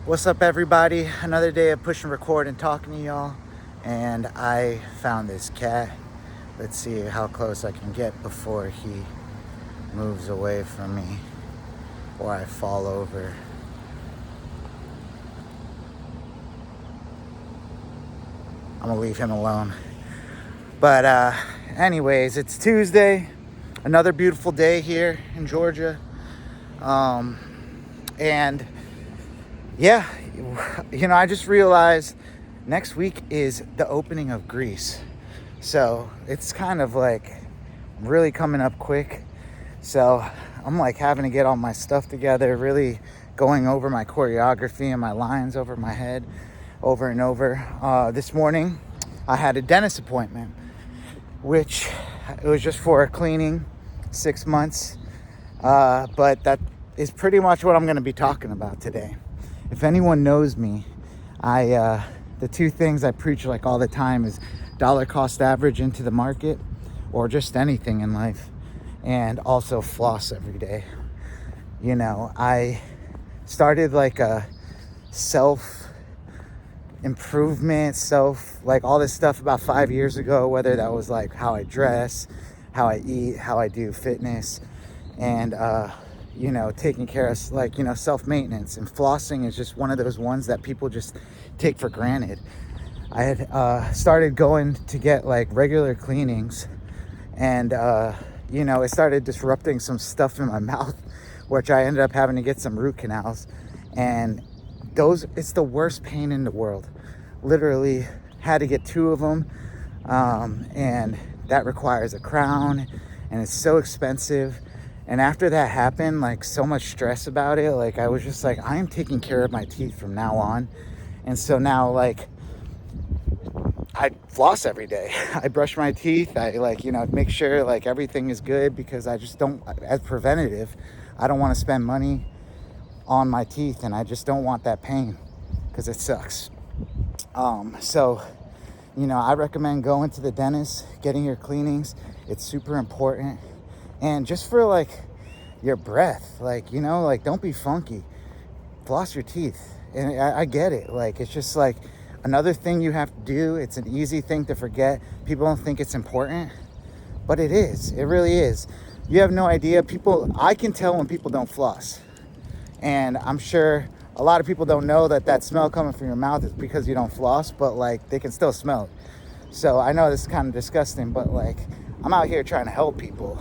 What's up, everybody? Another day of push and record and talking to y'all. And I found this cat. Let's see how close I can get before he moves away from me or I fall over. I'm gonna leave him alone. But anyways, it's Tuesday. Another beautiful day here in Georgia. And yeah, I just realized next week is the opening of Greece. So it's kind of like really coming up quick. So I'm like having to get all my stuff together, really going over my choreography and my lines over my head over and over. This morning I had a dentist appointment, which it was just for a cleaning, 6 months. But that is pretty much what I'm going to be talking about today. If anyone knows me, the two things I preach like all the time is dollar cost average into the market, or just anything in life, and also floss every day. I started like a self improvement, like all this stuff about 5 years ago, whether that was like how I dress, how I eat, how I do fitness, and taking care of self-maintenance. And flossing is just one of those ones that people just take for granted. I had started going to get like regular cleanings, and it started disrupting some stuff in my mouth, which I ended up having to get some root canals. And it's the worst pain in the world. Literally had to get 2 of them, and that requires a crown, and it's so expensive. And after that happened, like so much stress about it, like I was just like, I am taking care of my teeth from now on. And so now, like, I floss every day. I brush my teeth. I make sure like everything is good, because I just don't, as preventative, I don't want to spend money on my teeth, and I just don't want that pain because it sucks. So I recommend going to the dentist, getting your cleanings. It's super important. And just for like your breath, don't be funky, floss your teeth. And I get it. Like, it's just like another thing you have to do. It's an easy thing to forget. People don't think it's important, but it is. It really is. You have no idea. I can tell when people don't floss. And I'm sure a lot of people don't know that smell coming from your mouth is because you don't floss, but like they can still smell it. So I know this is kind of disgusting, but like I'm out here trying to help people.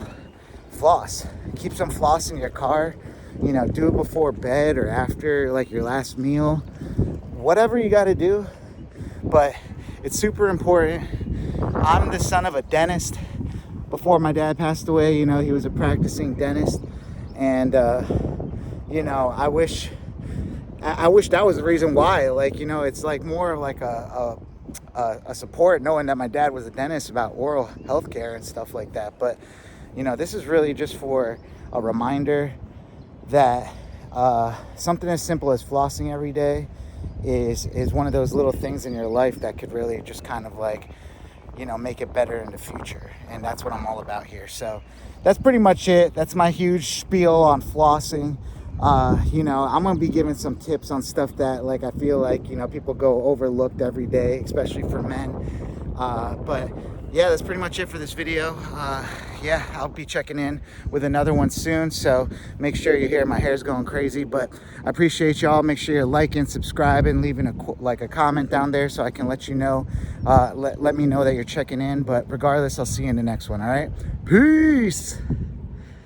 Floss. Keep some floss in your car. Do it before bed or after like your last meal. Whatever you got to do. But it's super important. I'm the son of a dentist. Before my dad passed away, he was a practicing dentist. And, I wish that was the reason why. Like, it's like more like a support, knowing that my dad was a dentist, about oral health care and stuff like that. But this is really just for a reminder that something as simple as flossing every day is one of those little things in your life that could really just kind of like, make it better in the future. And that's what I'm all about here. So that's pretty much it. That's my huge spiel on flossing. I'm going to be giving some tips on stuff that like I feel like, people go overlooked every day, especially for men. But yeah, that's pretty much it for this video. I'll be checking in with another one soon, so make sure you hear my hair's going crazy. But I appreciate y'all. Make sure you're liking, subscribing, leaving a comment down there so I can let you know, let me know that you're checking in. But regardless, I'll see you in the next one. All right, peace.